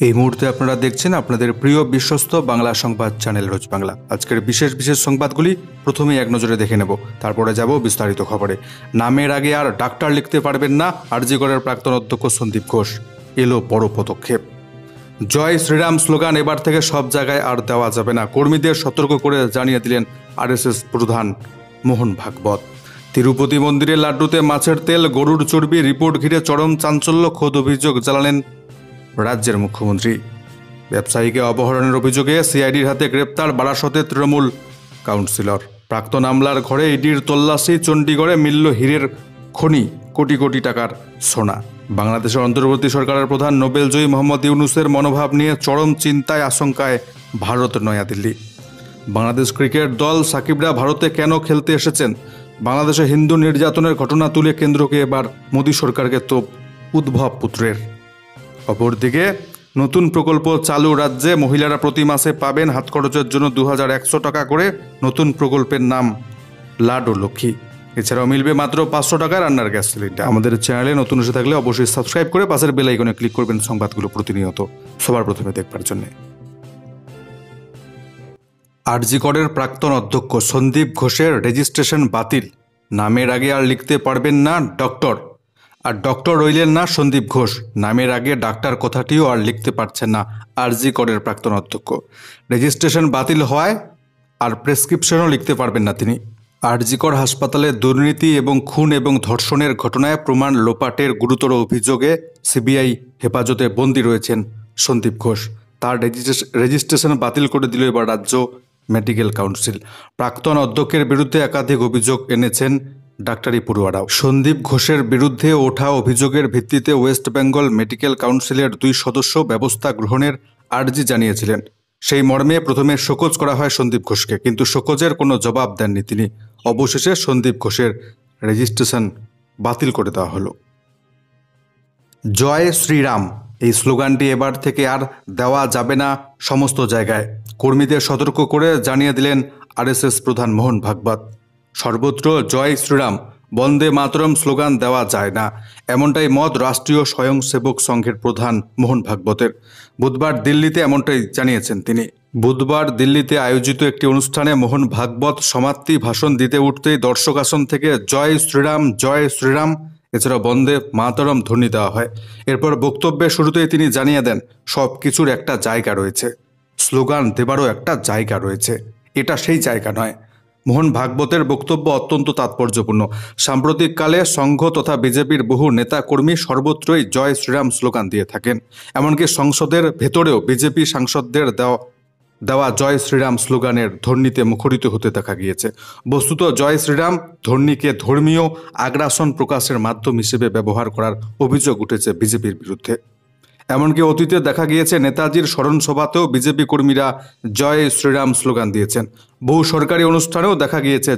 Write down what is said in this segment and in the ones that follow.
এই মুহূর্তে আপনারা দেখছেন আপনাদের প্রিয় বিশ্বস্ত বাংলা সংবাদ চ্যানেল রোজ বাংলা। আজকের বিশেষ বিশেষ সংবাদগুলি প্রথমেই এক নজরে দেখে নেব, তারপরে যাব বিস্তারিত খবরে। নামের আগে আর ডাক্তার লিখতে পারবেন না, আরজি করের প্রাক্তন অধ্যক্ষ সন্দীপ ঘোষ। এলো বড় পদক্ষেপ। জয় শ্রীরাম স্লোগান এবার থেকে সব জায়গায় আর দেওয়া যাবে না, কর্মীদের সতর্ক করে জানিয়ে দিলেন আরএসএস প্রধান মোহন ভাগবত। তিরুপতি মন্দিরের লাড্ডুতে মাছের তেল, গরুর চর্বি রিপোর্ট ঘিরে চরম চাঞ্চল্য, খোদ অভিযোগ জানালেন রাজ্যের মুখ্যমন্ত্রী। ব্যবসায়ীকে অপহরণের অভিযোগে সিআইডির হাতে গ্রেপ্তার বারাসতের তৃণমূল কাউন্সিলর। প্রাক্তন আমলার ঘরে ইডির তল্লাশি, চণ্ডীগড়ে মিলল হীরের খনি, কোটি কোটি টাকার সোনা। বাংলাদেশের অন্তর্বর্তী সরকারের প্রধান নোবেলজয়ী মোহাম্মদ ইউনূসের মনোভাব নিয়ে চরম চিন্তায় আশঙ্কায় ভারত নয়াদিল্লি। বাংলাদেশ ক্রিকেট দল সাকিবরা ভারতে কেন খেলতে এসেছেন? বাংলাদেশে হিন্দু নির্যাতনের ঘটনা তুলে কেন্দ্রকে এবার মোদী সরকারকে তোপ উদ্ভব পুত্রের। অপরদিকে নতুন প্রকল্প চালু, রাজ্যে মহিলারা প্রতি মাসে পাবেন হাত খরচের জন্য 2100 টাকা করে। নতুন প্রকল্পের নাম লাডো লক্ষ্মী। এছাড়াও মিলবে মাত্র 500 টাকার রান্নার গ্যাস সিলিন্ডার। আমাদের চ্যানেলে নতুন এসে থাকলে অবশ্যই সাবস্ক্রাইব করে পাশের বেল আইকনে ক্লিক করবেন সংবাদগুলো প্রতিনিয়ত সবার প্রথমে দেখবার জন্য। আরজি করের প্রাক্তন অধ্যক্ষ সন্দীপ ঘোষের রেজিস্ট্রেশন বাতিল। নামের আগে আর লিখতে পারবেন না ডক্টর, আর ডক্টর রইলেন না সন্দীপ ঘোষ। নামের আগে ডাক্তার কথাটিও আর লিখতে পারছেন না আরজি করের প্রাক্তন অধ্যক্ষ। রেজিস্ট্রেশন বাতিল হওয়ায় আর প্রেসক্রিপশনও লিখতে পারবেন না তিনি। আরজি কর হাসপাতালে দুর্নীতি এবং খুন এবং ধর্ষণের ঘটনায় প্রমাণ লোপাটের গুরুতর অভিযোগে সিবিআই হেফাজতে বন্দী রয়েছেন সন্দীপ ঘোষ। তার রেজিস্ট্রেশন বাতিল করে দিল এবার রাজ্য মেডিকেল কাউন্সিল। প্রাক্তন অধ্যক্ষের বিরুদ্ধে একাধিক অভিযোগ এনেছেন ডাক্তারি পড়ুয়ারাও। সন্দীপ ঘোষের বিরুদ্ধে ওঠা অভিযোগের ভিত্তিতে ওয়েস্ট বেঙ্গল মেডিকেল কাউন্সিলের 2 সদস্য ব্যবস্থা গ্রহণের আর্জি জানিয়েছিলেন। সেই মর্মে প্রথমে শোকজ করা হয় সন্দীপ ঘোষকে, কিন্তু শোকজের কোনো জবাব দেননি তিনি। অবশেষে সন্দীপ ঘোষের রেজিস্ট্রেশন বাতিল করে দেওয়া হলো। জয় শ্রীরাম এই স্লোগানটি এবার থেকে আর দেওয়া যাবে না সমস্ত জায়গায়, কর্মীদের সতর্ক করে জানিয়ে দিলেন আরএসএস প্রধান মোহন ভাগবত। সর্বত্র জয় শ্রীরাম, বন্দে মাতরম স্লোগান দেওয়া যায় না, এমনটাই মত রাষ্ট্রীয় স্বয়ংসেবক সংঘের প্রধান মোহন ভাগবতের। বুধবার দিল্লিতে এমনটাই জানিয়েছেন তিনি। বুধবার দিল্লিতে আয়োজিত একটি অনুষ্ঠানে মোহন ভাগবত সমাপ্তি ভাষণ দিতে উঠতেই দর্শক আসন থেকে জয় শ্রীরাম এছাড়া বন্দে মাতরম ধ্বনি দেওয়া হয়। এরপর বক্তব্যের শুরুতেই তিনি জানিয়ে দেন, সব কিছুর একটা জায়গা রয়েছে, স্লোগান দেবারও একটা জায়গা রয়েছে, এটা সেই জায়গা নয়। মোহন ভাগবতের বক্তব্য অত্যন্ত তাৎপর্যপূর্ণ। সাম্প্রতিককালে সংঘ তথা বিজেপির বহু নেতাকর্মী সর্বত্রই জয় শ্রীরাম স্লোগান দিয়ে থাকেন। এমনকি সংসদের ভেতরেও বিজেপি সাংসদদের দেওয়া জয় শ্রীরাম স্লোগানের ধ্বনিতে মুখরিত হতে দেখা গিয়েছে। বস্তুত জয় শ্রীরাম ধ্বনিকে ধর্মীয় আগ্রাসন প্রকাশের মাধ্যম হিসেবে ব্যবহার করার অভিযোগ উঠেছে বিজেপির বিরুদ্ধে। এমনকি অতীতে দেখা গিয়েছে নেতাজির স্মরণ সভাতেও বিজেপি কর্মীরা জয় শ্রীরাম স্লোগান দিয়েছেন। বহু সরকারি অনুষ্ঠানেও দেখা গিয়েছে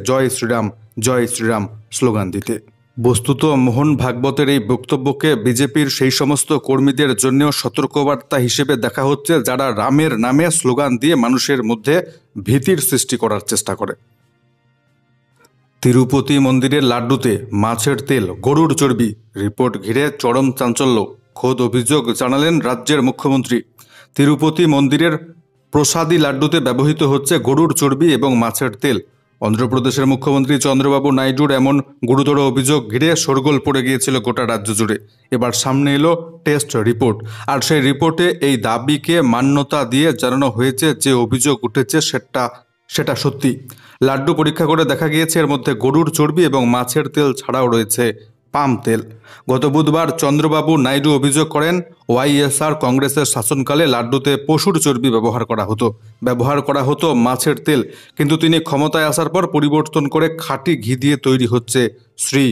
জয় শ্রীরাম স্লোগান দিতে। বস্তুত মোহন ভাগবতের এই বক্তব্যকে বিজেপির সেই সমস্ত কর্মীদের জন্যও সতর্কবার্তা হিসেবে দেখা হচ্ছে যারা রামের নামে স্লোগান দিয়ে মানুষের মধ্যে ভীতির সৃষ্টি করার চেষ্টা করে। তিরুপতি মন্দিরের লাড্ডুতে মাছের তেল, গরুর চর্বি রিপোর্ট ঘিরে চরম চাঞ্চল্য, খোদ অভিযোগ জানালেন রাজ্যের মুখ্যমন্ত্রী। তিরুপতি মন্দিরের প্রসাদী লাড্ডুতে ব্যবহৃত হচ্ছে গরুর চর্বি এবং মাছের তেল। অন্ধ্রপ্রদেশের মুখ্যমন্ত্রী চন্দ্রবাবু নাইডুর এমন গুরুতর অভিযোগ ঘিরে শোরগোল পড়ে গিয়েছিল গোটা রাজ্য জুড়ে। এবার সামনে এলো টেস্ট রিপোর্ট, আর সেই রিপোর্টে এই দাবিকে মান্যতা দিয়ে জানানো হয়েছে যে অভিযোগ উঠেছে সেটা সত্যি। লাড্ডু পরীক্ষা করে দেখা গিয়েছে এর মধ্যে গরুর চর্বি এবং মাছের তেল ছাড়াও রয়েছে পাম তেল। গত বুধবার চন্দ্রবাবু নাইডু অভিযোগ করেন, ওয়াইএসআর কংগ্রেসের শাসনকালে লাড্ডুতে পশুর চর্বি ব্যবহার করা হতো মাছের তেল, কিন্তু তিনি ক্ষমতায় আসার পর পরিবর্তন করে খাঁটি ঘি দিয়ে তৈরি হচ্ছে শ্রী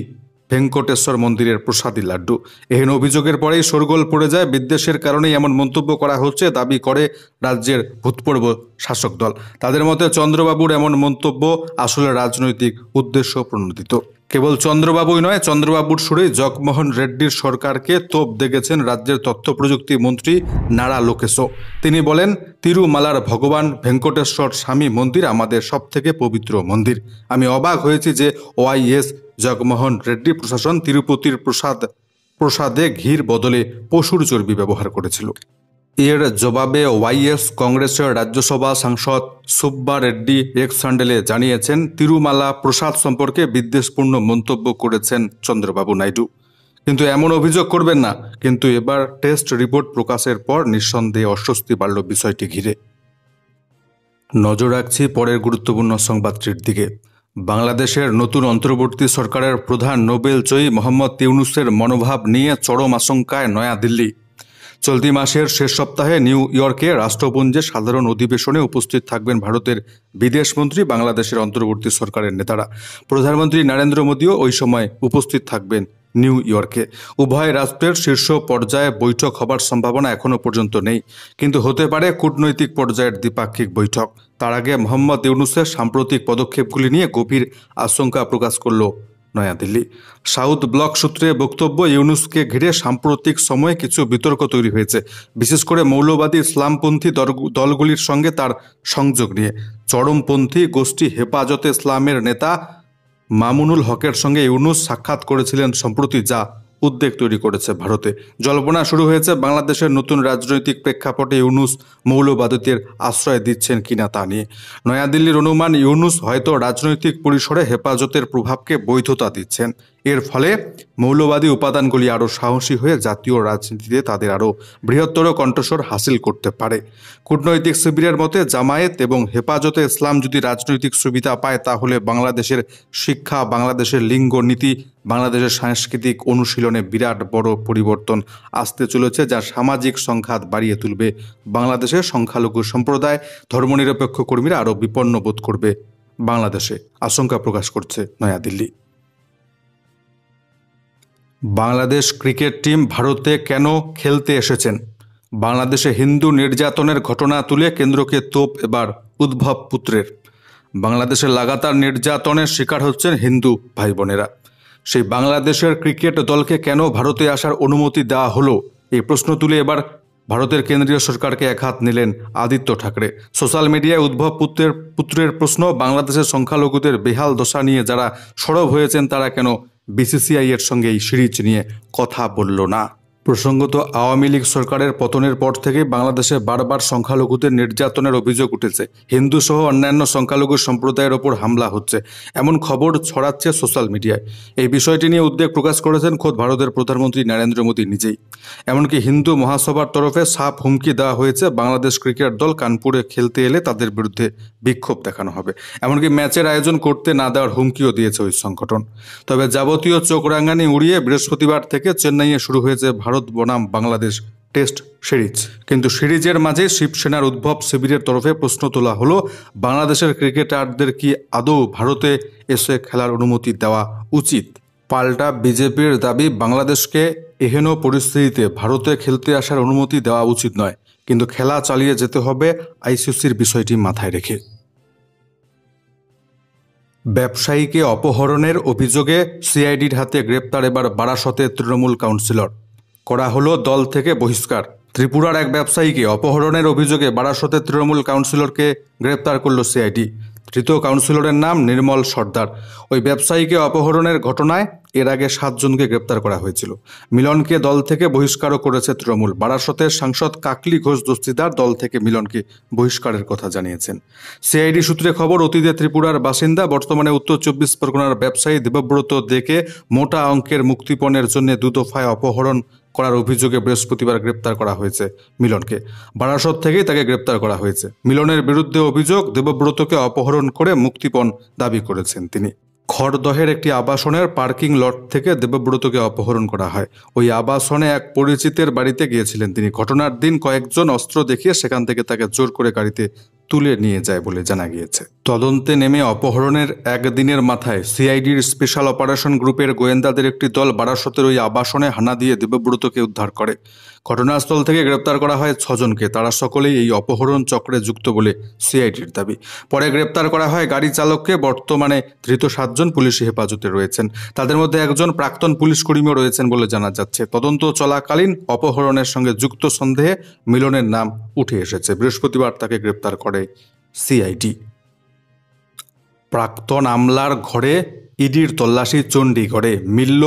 ভেঙ্কটেশ্বর মন্দিরের প্রসাদী লাড্ডু। এহেন অভিযোগের পরেই শোরগোল পড়ে যায়। বিদ্বেষের কারণেই এমন মন্তব্য করা হচ্ছে দাবি করে রাজ্যের ভূতপূর্ব শাসক দল। তাদের মতে চন্দ্রবাবুর এমন মন্তব্য আসলে রাজনৈতিক উদ্দেশ্য প্রণোদিত। কেবল চন্দ্রবাবুই নয়, চন্দ্রবাবুর সুরেই জগমোহন রেড্ডির সরকারকে তোপ দেখেছেন রাজ্যের তথ্য প্রযুক্তি মন্ত্রী নারা লোকেশও। তিনি বলেন, তিরুমালার ভগবান ভেঙ্কটেশ্বর স্বামী মন্দির আমাদের সবথেকে পবিত্র মন্দির। আমি অবাক হয়েছি যে ওয়াইএস জগমোহন রেড্ডি প্রশাসন তিরুপতির প্রসাদে ঘির বদলে পশুর চর্বি ব্যবহার করেছিল। এর জবাবে ওয়াইএস কংগ্রেসের রাজ্যসভা সাংসদ সুব্বা রেড্ডি এক্স হ্যান্ডেলে জানিয়েছেন, তিরুমালা প্রসাদ সম্পর্কে বিদ্বেষপূর্ণ মন্তব্য করেছেন চন্দ্রবাবু নাইডু। কিন্তু এমন অভিযোগ করবেন না। কিন্তু এবার টেস্ট রিপোর্ট প্রকাশের পর নিঃসন্দেহে অস্বস্তি বাড়ল বিষয়টি ঘিরে। নজর রাখছি পরের গুরুত্বপূর্ণ সংবাদটির দিকে। বাংলাদেশের নতুন অন্তর্বর্তী সরকারের প্রধান নোবেলজয়ী মোহাম্মদ ইউনূসের মনোভাব নিয়ে চরম আশঙ্কায় নয়াদিল্লি। চলতি মাসের শেষ সপ্তাহে নিউ ইয়র্কে রাষ্ট্রপুঞ্জে সাধারণ অধিবেশনে উপস্থিত থাকবেন ভারতের বিদেশমন্ত্রী, বাংলাদেশের অন্তর্বর্তী সরকারের নেতারা। প্রধানমন্ত্রী নরেন্দ্র মোদীও ওই সময় উপস্থিত থাকবেন নিউ ইয়র্কে। উভয় রাষ্ট্রের শীর্ষ পর্যায়ে বৈঠক হবার সম্ভাবনা এখনও পর্যন্ত নেই, কিন্তু হতে পারে কূটনৈতিক পর্যায়ের দ্বিপাক্ষিক বৈঠক। তার আগে মোহাম্মদ ইউনূসের সাম্প্রতিক পদক্ষেপগুলি নিয়ে গভীর আশঙ্কা প্রকাশ করল নয়াদিল্লি। সাউথ ব্লক সূত্রে বক্তব্য, ইউনূসকে ঘিরে সাম্প্রতিক সময়ে কিছু বিতর্ক তৈরি হয়েছে, বিশেষ করে মৌলবাদী ইসলামপন্থী দলগুলির সঙ্গে তার সংযোগ নিয়ে। চরমপন্থী গোষ্ঠী হেফাজতে ইসলামের নেতা মামুনুল হকের সঙ্গে ইউনূস সাক্ষাৎ করেছিলেন সম্প্রতি, যা উদ্বেগ তৈরি করেছে ভারতে। জল্পনা শুরু হয়েছে বাংলাদেশের নতুন রাজনৈতিক প্রেক্ষাপটে ইউনূস মৌলবাদীদের আশ্রয় দিচ্ছেন কিনা তা নিয়ে। নয়াদিল্লির অনুমান, ইউনূস হয়তো রাজনৈতিক পরিসরে হেফাজতের প্রভাবকে বৈধতা দিচ্ছেন। এর ফলে মৌলবাদী উপাদানগুলি আরও সাহসী হয়ে জাতীয় রাজনীতিতে তাদের আরও বৃহত্তর কণ্ঠস্বর হাসিল করতে পারে। কূটনৈতিক শিবিরের মতে, জামায়াত এবং হেফাজতে ইসলাম যদি রাজনৈতিক সুবিধা পায়, তাহলে বাংলাদেশের শিক্ষা, বাংলাদেশের লিঙ্গ নীতি, বাংলাদেশের সাংস্কৃতিক অনুশীলনে বিরাট বড় পরিবর্তন আসতে চলেছে, যা সামাজিক সংঘাত বাড়িয়ে তুলবে। বাংলাদেশের সংখ্যালঘু সম্প্রদায়, ধর্মনিরপেক্ষ কর্মীরা আরও বিপন্ন বোধ করবে বাংলাদেশে, আশঙ্কা প্রকাশ করছে নয়াদিল্লি। বাংলাদেশ ক্রিকেট টিম ভারতে কেন খেলতে এসেছেন? বাংলাদেশে হিন্দু নির্যাতনের ঘটনা তুলে কেন্দ্রকে তোপ এবার উদ্ভব পুত্রের। বাংলাদেশে লাগাতার নির্যাতনের শিকার হচ্ছেন হিন্দু ভাই বোনেরা। সেই বাংলাদেশের ক্রিকেট দলকে কেন ভারতে আসার অনুমতি দেওয়া হলো, এই প্রশ্ন তুলে এবার ভারতের কেন্দ্রীয় সরকারকে একহাত নিলেন আদিত্য ঠাকরে। সোশ্যাল মিডিয়ায় উদ্ভব পুত্রের প্রশ্ন, বাংলাদেশের সংখ্যালঘুদের বেহাল দশা নিয়ে যারা সরব হয়েছেন, তারা কেন বিসিসিআই এর সঙ্গে এই সিরিজ নিয়ে কথা বলল না? প্রসঙ্গত, আওয়ামী লীগ সরকারের পতনের পর থেকে বাংলাদেশে বারবার সংখ্যালঘুদের নির্যাতনের অভিযোগ উঠেছে। হিন্দু সহ অন্যান্য সংখ্যালঘু সম্প্রদায়ের ওপর হামলা হচ্ছে, এমন খবর ছড়াচ্ছে সোশ্যাল মিডিয়ায়। এই বিষয়টি নিয়ে উদ্বেগ প্রকাশ করেছেন খোদ ভারতের প্রধানমন্ত্রী নরেন্দ্র মোদী নিজেই। এমনকি হিন্দু মহাসভার তরফে সাফ হুমকি দেওয়া হয়েছে, বাংলাদেশ ক্রিকেট দল কানপুরে খেলতে এলে তাদের বিরুদ্ধে বিক্ষোভ দেখানো হবে। এমনকি ম্যাচের আয়োজন করতে না দেওয়ার হুমকিও দিয়েছে ওই সংগঠন। তবে যাবতীয় চোখ রাঙানি উড়িয়ে বৃহস্পতিবার থেকে চেন্নাইয়ে শুরু হয়েছে ভারত বনাম বাংলাদেশ টেস্ট সিরিজ। কিন্তু সিরিজের মাঝে শিবসেনার উদ্ভব শিবিরের তরফে প্রশ্ন তোলা হলো, বাংলাদেশের ক্রিকেটারদের কি আদৌ ভারতে এসে খেলার অনুমতি দেওয়া উচিত? পাল্টা বিজেপির দাবি, বাংলাদেশকে এহেন পরিস্থিতিতে ভারতে খেলতে আসার অনুমতি দেওয়া উচিত নয়, কিন্তু খেলা চালিয়ে যেতে হবে আইসিসির বিষয়টি মাথায় রেখে। ব্যবসায়ীকে অপহরণের অভিযোগে সিআইডির হাতে গ্রেপ্তার এবার বারাসতে তৃণমূল কাউন্সিলর। করা হলো দল থেকে বহিষ্কার। ত্রিপুরার এক ব্যবসায়ীকে অপহরণের অভিযোগে বারাসতে তৃণমূল কাউন্সিলরকে গ্রেপ্তার করল সিআইডি। তৃতীয় কাউন্সিলরের নাম নির্মল সর্দার। ওই ব্যবসায়ীকে অপহরণের ঘটনায় এর আগে 7 জনকে গ্রেপ্তার করা হয়েছিল। মিলনকে দল থেকে বহিষ্কারও করেছে তৃণমূল। বারাসতের সাংসদ কাকলি ঘোষ দস্তিদার দল থেকে মিলনকে বহিষ্কারের কথা জানিয়েছেন। সিআইডি সূত্রে খবর, অতীতে ত্রিপুরার বাসিন্দা, বর্তমানে উত্তর 24 পরগনার ব্যবসায়ী দেবব্রত দেকে মোটা অঙ্কের মুক্তিপণের জন্য 2 দফায় অপহরণ করার অভিযোগে বৃহস্পতিবার গ্রেপ্তার করা হয়েছে মিলনকে। বারাসত থেকেই তাকে গ্রেপ্তার করা হয়েছে। মিলনের বিরুদ্ধে অভিযোগ, দেবব্রতকে অপহরণ করে মুক্তিপণ দাবি করেছেন তিনি। খড়দহের একটি আবাসনের পার্কিং লট থেকে দেবব্রতকে অপহরণ করা হয়। ওই আবাসনে এক পরিচিতের বাড়িতে গিয়েছিলেন তিনি। ঘটনার দিন কয়েকজন অস্ত্র দেখিয়ে সেখান থেকে তাকে জোর করে গাড়িতে তুলে নিয়ে যায় বলে জানা গিয়েছে। তদন্তে নেমে অপহরণের একদিনের মাথায় সিআইডির স্পেশাল অপারেশন গ্রুপের গোয়েন্দাদের একটি দল বারাসতের ওই আবাসনে হানা দিয়ে দেবব্রতকে উদ্ধার করে। ঘটনাস্থল থেকে গ্রেপ্তার করা হয় 6 জনকে। তারা সকলেই এই অপহরণ চক্রে যুক্ত বলে সিআইডির দাবি। পরে গ্রেপ্তার করা হয় গাড়ি চালককে। বর্তমানে ধৃত 7 জন পুলিশি হেফাজতে রয়েছেন। তাদের মধ্যে একজন প্রাক্তন পুলিশ কর্মীও রয়েছেন বলে জানা যাচ্ছে। তদন্ত চলাকালীন অপহরণের সঙ্গে যুক্ত সন্দেহে মিলনের নাম উঠে এসেছে। বৃহস্পতিবার তাকে গ্রেপ্তার করে সিআইডি। প্রাক্তন আমলার ঘরে ইডির তল্লাশি চণ্ডীগড়ে। মিলল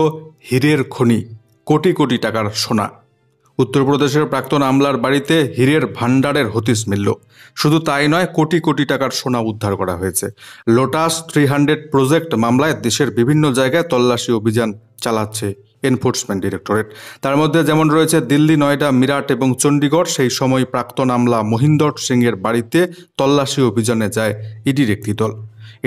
হীরের খনি, কোটি কোটি টাকার সোনা। উত্তরপ্রদেশের প্রাক্তন আমলার বাড়িতে হীরের ভাণ্ডারের হদিশ মিলল। শুধু তাই নয়, কোটি কোটি টাকার সোনা উদ্ধার করা হয়েছে। লোটাস 300 প্রজেক্ট মামলায় দেশের বিভিন্ন জায়গায় তল্লাশি অভিযান চালাচ্ছে এনফোর্সমেন্ট ডিরেক্টরেট। তার মধ্যে যেমন রয়েছে দিল্লি, নয়ডা, মিরাট এবং চণ্ডীগড়। সেই সময় প্রাক্তন আমলা মহিন্দর সিংয়ের বাড়িতে তল্লাশি অভিযানে যায় ইডির একটি দল।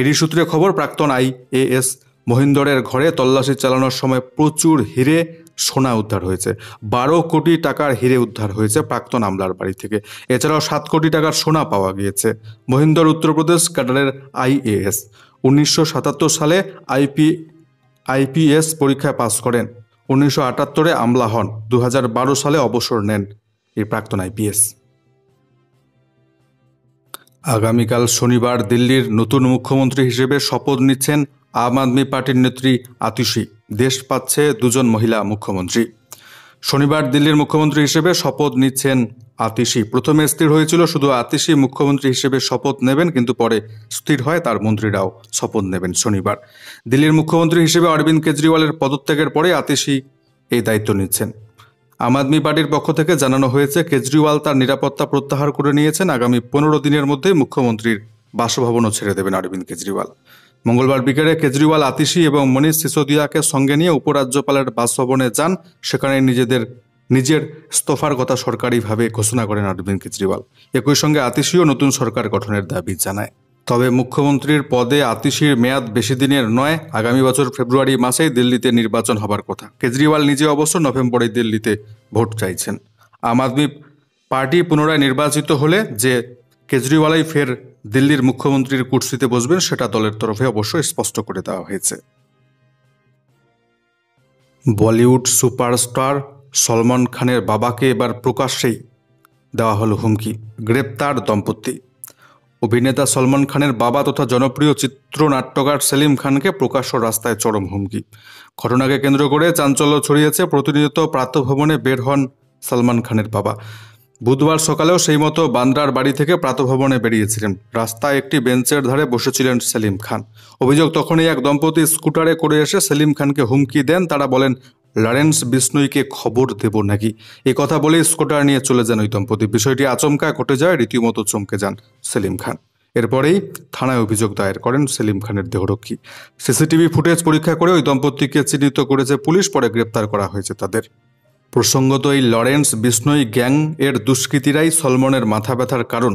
ইডি সূত্রে খবর, প্রাক্তন IAS মহিন্দরের ঘরে তল্লাশি চালানোর সময় প্রচুর হিরে, সোনা উদ্ধার হয়েছে। 12 কোটি টাকার হিরে উদ্ধার হয়েছে প্রাক্তন আমলার বাড়ি থেকে। এছাড়াও 7 কোটি টাকার সোনা পাওয়া গিয়েছে। মহিন্দর উত্তরপ্রদেশ ক্যাডারের IAS। 1977 সালে IPS পরীক্ষায় পাস করেন। 1978 আমলা হন। 2012 সালে অবসর নেন এই প্রাক্তন IPS। আগামীকাল শনিবার দিল্লির নতুন মুখ্যমন্ত্রী হিসেবে শপথ নিচ্ছেন আম আদমি পার্টির নেত্রী আতিশি। দেশ পাচ্ছে 2 জন মহিলা মুখ্যমন্ত্রী। শনিবার দিল্লির মুখ্যমন্ত্রী হিসেবে শপথ নিচ্ছেন আতিশি। প্রথমে স্থির হয়েছিল শুধু আতিশি মুখ্যমন্ত্রী হিসেবে শপথ নেবেন, কিন্তু পরে স্থির হয় তার মন্ত্রীরাও শপথ নেবেন শনিবার। দিল্লির মুখ্যমন্ত্রী হিসেবে অরবিন্দ কেজরিওয়ালের পদত্যাগের পরে আতিশি এই দায়িত্ব নিচ্ছেন। আম আদমি পার্টির পক্ষ থেকে জানানো হয়েছে, কেজরিওয়াল তার নিরাপত্তা প্রত্যাহার করে নিয়েছেন। আগামী 15 দিনের মধ্যে মুখ্যমন্ত্রীর বাসভবনও ছেড়ে দেবেন অরবিন্দ কেজরিওয়াল। মঙ্গলবার বিকেলে কেজরিওয়াল আতিশি এবং মনীষ সিসোদিয়াকে সঙ্গে নিয়ে উপরাজ্যপালের বাসভবনে যান। সেখানে নিজের ইস্তফার কথা সরকারিভাবে ঘোষণা করেন অরবিন্দ কেজরিওয়াল। একই সঙ্গে আতিশিও নতুন সরকার গঠনের দাবি জানায়। তবে মুখ্যমন্ত্রীর পদে আতিশির মেয়াদ বেশি দিনের নয়। আগামী বছর ফেব্রুয়ারি মাসেই দিল্লিতে নির্বাচন হবার কথা। কেজরিওয়াল নিজে অবশ্য নভেম্বরে দিল্লিতে ভোট চাইছেন। আম আদমি পার্টি পুনরায় নির্বাচিত হলে যে কেজরিওয়ালই ফের দিল্লির মুখ্যমন্ত্রীর কুর্সিতে বসবেন, সেটা দলের তরফে অবশ্যই স্পষ্ট করে দেওয়া হয়েছে। বলিউড সুপারস্টার সলমন খানের বাবাকে এবার প্রকাশ্যেই দেওয়া হলো হুমকি। গ্রেপ্তার দম্পতি। অভিনেতা সলমন খানের বাবা তথা জনপ্রিয় চিত্রনাট্যকার সেলিম খানকে প্রকাশ্য রাস্তায় চরম হুমকি। ঘটনাকে কেন্দ্র করে চাঞ্চল্য ছড়িয়েছে। প্রতিনিয়ত প্রাতঃভ্রমণে বের হন সলমন খানের বাবা। বুধবার সকালেও সেই মতো বান্দ্রার বাড়ি থেকে প্রাতঃভ্রমণে বেরিয়েছিলেন। রাস্তায় একটি বেঞ্চের ধারে বসেছিলেন সেলিম খান। অভিযোগ, তখনই এক দম্পতি স্কুটারে করে এসে সেলিম খানকে হুমকি দেন। তারা বলেন, লরেন্স বিষ্ণুইকে খবর দেব নাকি। এ কথা বলেই স্কুটার নিয়ে চলে যান ওই দম্পতি। বিষয়টি আচমকা ঘটে যায়, রীতিমতো চমকে যান সেলিম খান। এরপরেই থানায় অভিযোগ দায়ের করেন সেলিম খানের দেহরক্ষী। সিসিটিভি ফুটেজ পরীক্ষা করে ওই দম্পতিকে চিহ্নিত করেছে পুলিশ। পরে গ্রেপ্তার করা হয়েছে তাদের। প্রসঙ্গত, এই লরেন্স বিষ্ণুই গ্যাং এর দুষ্কৃতীরাই সলমনের মাথা ব্যথার কারণ।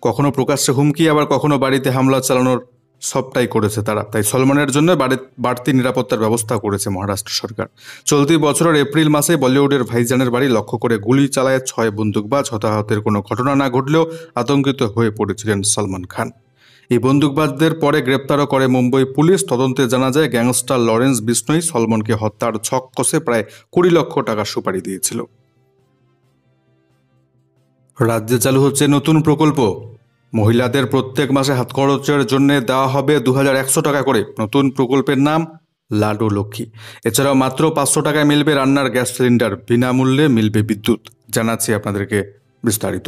কখনো প্রকাশ্যে হুমকি, আবার কখনো বাড়িতে হামলা চালানোর সবটাই করেছে তারা। তাই সলমনের জন্য বাড়তি নিরাপত্তার ব্যবস্থা করেছে মহারাষ্ট্র সরকার। চলতি বছরের এপ্রিল মাসে বলিউডের ভাইজানের বাড়ি লক্ষ্য করে গুলি চালায় 6 বন্দুকবাজ। হতাহতের কোনো ঘটনা না ঘটলেও আতঙ্কিত হয়ে পড়েছিলেন সলমন খান। এই বন্দুকবাজদের পরে গ্রেপ্তারও করে মুম্বই পুলিশ। তদন্তে জানা যায়, গ্যাংস্টার লরেন্স বিষ্ণুই সলমনকে হত্যার ছক কষে প্রায় 20 লক্ষ টাকা সুপারি দিয়েছিল। রাজ্যে চালু হচ্ছে নতুন প্রকল্প। মহিলাদের প্রত্যেক মাসে হাত খরচের জন্য দেওয়া হবে 2100 টাকা করে। নতুন প্রকল্পের নাম লাডু লক্ষ্মী। এছাড়াও মাত্র 500 টাকায় মিলবে রান্নার গ্যাস সিলিন্ডার। বিনামূল্যে মিলবে বিদ্যুৎ। জানাচ্ছি আপনাদেরকে বিস্তারিত।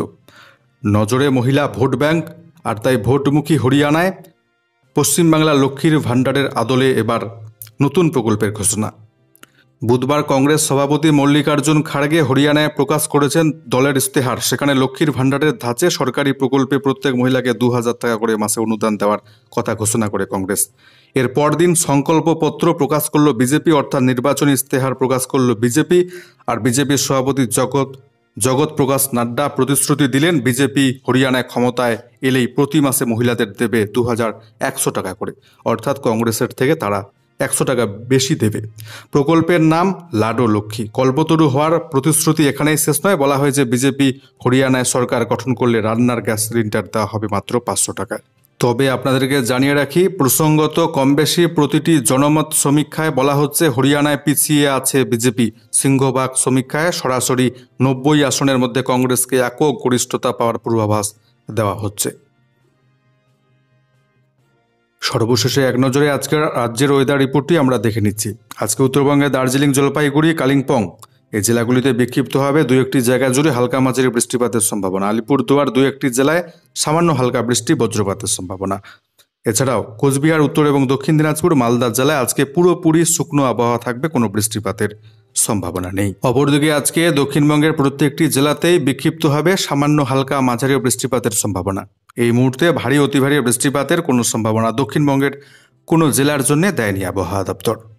নজরে মহিলা ভোট ব্যাংক, আর তাই ভোটমুখী হরিয়ানায় পশ্চিমবাংলা লক্ষ্মীর ভাণ্ডারের আদলে এবার নতুন প্রকল্পের ঘোষণা। বুধবার কংগ্রেস সভাপতি মল্লিকার্জুন খাড়গে হরিয়ানায় প্রকাশ করেছেন দলের ইস্তেহার। সেখানে লক্ষ্মীর ভাণ্ডারের ধাঁচে সরকারি প্রকল্পে প্রত্যেক মহিলাকে 2000 টাকা করে মাসে অনুদান দেওয়ার কথা ঘোষণা করে কংগ্রেস। এর পরদিন সংকল্পপত্র প্রকাশ করল বিজেপি, অর্থাৎ নির্বাচনী ইস্তেহার প্রকাশ করল বিজেপি। আর বিজেপির সভাপতি জগৎ প্রকাশ নাড্ডা প্রতিশ্রুতি দিলেন, বিজেপি হরিয়ানায় ক্ষমতায় এলেই প্রতি মাসে মহিলাদের দেবে 2100 টাকা করে, অর্থাৎ কংগ্রেসের থেকে তারা 100 টাকা বেশি দেবে। প্রকল্পের নাম লাডু লক্ষ্মী। কল্পতরু হওয়ার প্রতিশ্রুতি এখানেই শেষ নয়। বলা হয়েছে, বিজেপি হরিয়ানায় সরকার গঠন করলে রান্নার গ্যাস সিলিন্ডার দেওয়া হবে মাত্র 500 টাকায়। তবে আপনাদেরকে জানিয়ে রাখি, প্রসঙ্গত কমবেশি প্রতিটি জনমত সমীক্ষায় বলা হচ্ছে হরিয়ানায় পিছিয়ে আছে বিজেপি। সিংহভাগ সমীক্ষায় সরাসরি 90 আসনের মধ্যে কংগ্রেসকে একক গরিষ্ঠতা পাওয়ার পূর্বাভাস দেওয়া হচ্ছে। সর্বশেষে এক নজরে আজকের রাজ্যের ওয়েদার রিপোর্টটি আমরা দেখে নিচ্ছি। আজকে উত্তরবঙ্গে দার্জিলিং, জলপাইগুড়ি, কালিম্পং এই জেলাগুলিতে বিক্ষিপ্তভাবে 2-1টি জায়গা জুড়ে হালকা মাঝারি বৃষ্টিপাতের সম্ভাবনা। আলিপুরদুয়ার 2-1টি জেলায় সামান্য হালকা বৃষ্টি, বজ্রপাতের সম্ভাবনা। এছাড়াও কোচবিহার, উত্তর এবং দক্ষিণ দিনাজপুর, মালদা জেলায় আজকে পুরোপুরি শুকনো আবহাওয়া থাকবে, কোনো বৃষ্টিপাতের সম্ভাবনা নেই। অপরদিকে আজকে দক্ষিণবঙ্গের প্রত্যেকটি জেলাতেই বিক্ষিপ্তভাবে সামান্য হালকা মাঝারি বৃষ্টিপাতের সম্ভাবনা। এই মুহূর্তে ভারী অতি ভারী বৃষ্টিপাতের কোনো সম্ভাবনা দক্ষিণবঙ্গের কোনো জেলার জন্য দেয়নি আবহাওয়া দপ্তর।